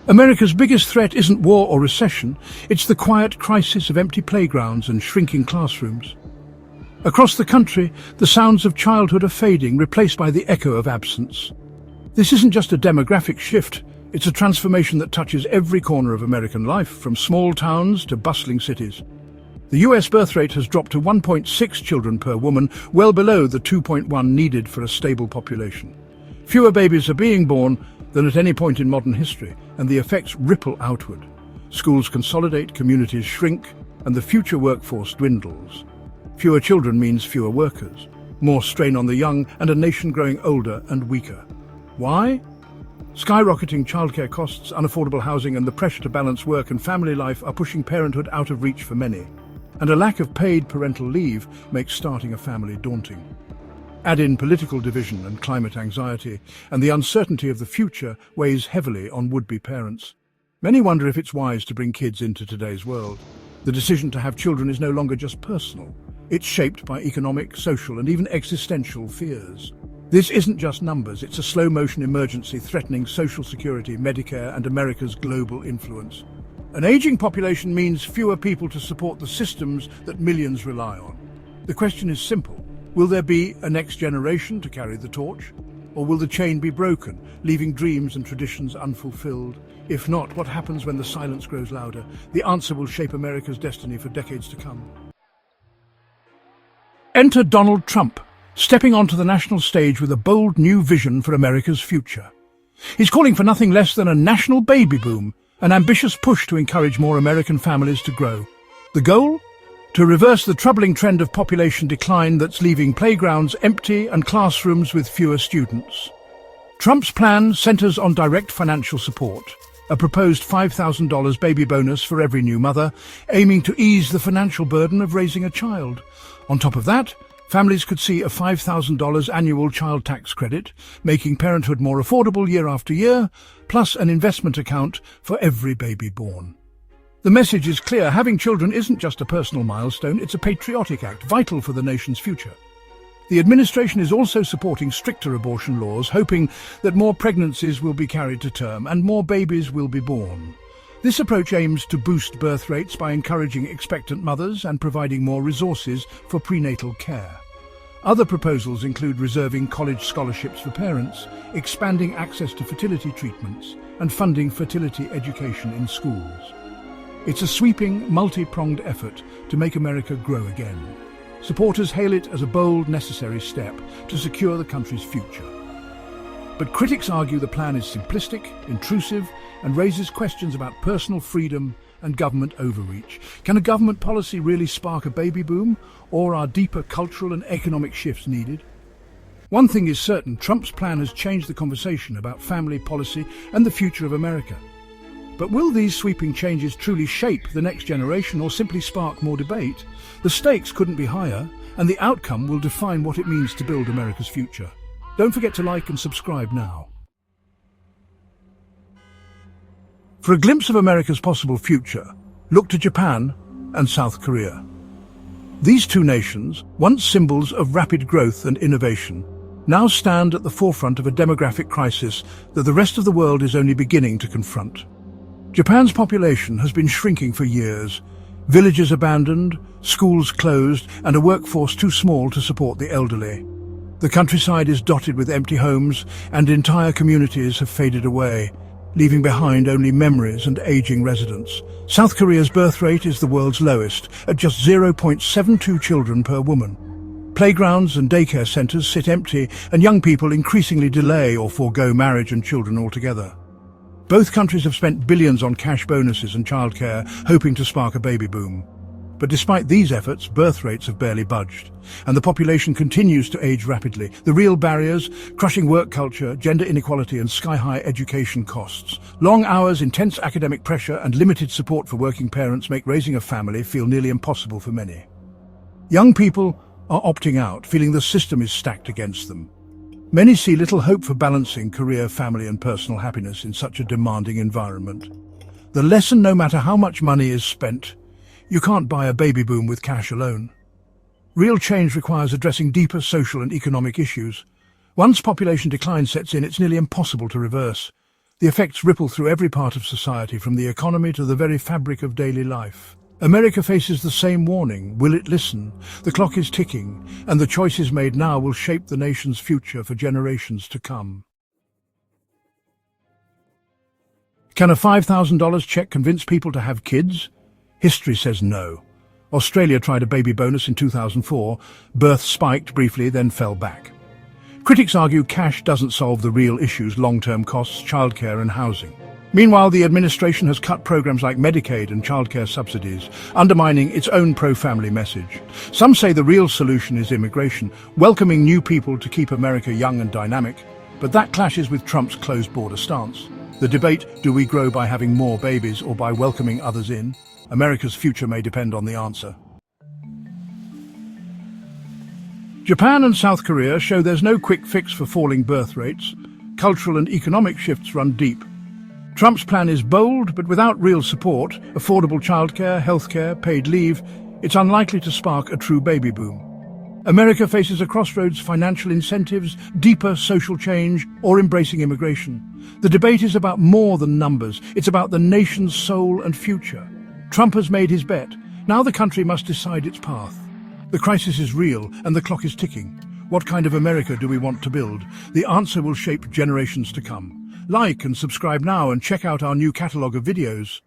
America's biggest threat isn't war or recession, it's the quiet crisis of empty playgrounds and shrinking classrooms. Across the country, the sounds of childhood are fading, replaced by the echo of absence. This isn't just a demographic shift, it's a transformation that touches every corner of American life, from small towns to bustling cities. The US birth rate has dropped to 1.6 children per woman, well below the 2.1 needed for a stable population. Fewer babies are being born than at any point in modern history, and the effects ripple outward. Schools consolidate, communities shrink, and the future workforce dwindles. Fewer children means fewer workers, more strain on the young, and a nation growing older and weaker. Why? Skyrocketing childcare costs, unaffordable housing, and the pressure to balance work and family life are pushing parenthood out of reach for many. And a lack of paid parental leave makes starting a family daunting. Add in political division and climate anxiety, and the uncertainty of the future weighs heavily on would-be parents. Many wonder if it's wise to bring kids into today's world. The decision to have children is no longer just personal. It's shaped by economic, social, and even existential fears. This isn't just numbers, it's a slow-motion emergency threatening social security, Medicare, and America's global influence. An aging population means fewer people to support the systems that millions rely on. The question is simple. Will there be a next generation to carry the torch? Or will the chain be broken, leaving dreams and traditions unfulfilled? If not, what happens when the silence grows louder? The answer will shape America's destiny for decades to come. Enter Donald Trump, stepping onto the national stage with a bold new vision for America's future. He's calling for nothing less than a national baby boom, an ambitious push to encourage more American families to grow. The goal? To reverse the troubling trend of population decline that's leaving playgrounds empty and classrooms with fewer students. Trump's plan centers on direct financial support, a proposed $5,000 baby bonus for every new mother, aiming to ease the financial burden of raising a child. On top of that, families could see a $5,000 annual child tax credit, making parenthood more affordable year after year, plus an investment account for every baby born. The message is clear. Having children isn't just a personal milestone, it's a patriotic act, vital for the nation's future. The administration is also supporting stricter abortion laws, hoping that more pregnancies will be carried to term and more babies will be born. This approach aims to boost birth rates by encouraging expectant mothers and providing more resources for prenatal care. Other proposals include reserving college scholarships for parents, expanding access to fertility treatments, and funding fertility education in schools. It's a sweeping, multi-pronged effort to make America grow again. Supporters hail it as a bold, necessary step to secure the country's future. But critics argue the plan is simplistic, intrusive, and raises questions about personal freedom and government overreach. Can a government policy really spark a baby boom, or are deeper cultural and economic shifts needed? One thing is certain, Trump's plan has changed the conversation about family policy and the future of America. But will these sweeping changes truly shape the next generation or simply spark more debate? The stakes couldn't be higher, and the outcome will define what it means to build America's future. Don't forget to like and subscribe now. For a glimpse of America's possible future, look to Japan and South Korea. These two nations, once symbols of rapid growth and innovation, now stand at the forefront of a demographic crisis that the rest of the world is only beginning to confront. Japan's population has been shrinking for years, villages abandoned, schools closed, and a workforce too small to support the elderly. The countryside is dotted with empty homes, and entire communities have faded away, leaving behind only memories and aging residents. South Korea's birth rate is the world's lowest, at just 0.72 children per woman. Playgrounds and daycare centers sit empty, and young people increasingly delay or forego marriage and children altogether. Both countries have spent billions on cash bonuses and childcare, hoping to spark a baby boom. But despite these efforts, birth rates have barely budged, and the population continues to age rapidly. The real barriers: crushing work culture, gender inequality, and sky-high education costs. Long hours, intense academic pressure, and limited support for working parents make raising a family feel nearly impossible for many. Young people are opting out, feeling the system is stacked against them. Many see little hope for balancing career, family, and personal happiness in such a demanding environment. The lesson: no matter how much money is spent, you can't buy a baby boom with cash alone. Real change requires addressing deeper social and economic issues. Once population decline sets in, it's nearly impossible to reverse. The effects ripple through every part of society, from the economy to the very fabric of daily life. America faces the same warning. Will it listen? The clock is ticking, and the choices made now will shape the nation's future for generations to come. Can a $5,000 check convince people to have kids? History says no. Australia tried a baby bonus in 2004. Births spiked briefly, then fell back. Critics argue cash doesn't solve the real issues: long-term costs, childcare and housing. Meanwhile, the administration has cut programs like Medicaid and childcare subsidies, undermining its own pro-family message. Some say the real solution is immigration, welcoming new people to keep America young and dynamic. But that clashes with Trump's closed border stance. The debate, do we grow by having more babies or by welcoming others in? America's future may depend on the answer. Japan and South Korea show there's no quick fix for falling birth rates. Cultural and economic shifts run deep. Trump's plan is bold, but without real support, affordable childcare, healthcare, paid leave, it's unlikely to spark a true baby boom. America faces a crossroads: financial incentives, deeper social change, or embracing immigration. The debate is about more than numbers. It's about the nation's soul and future. Trump has made his bet. Now the country must decide its path. The crisis is real, and the clock is ticking. What kind of America do we want to build? The answer will shape generations to come. Like and subscribe now, and check out our new catalogue of videos.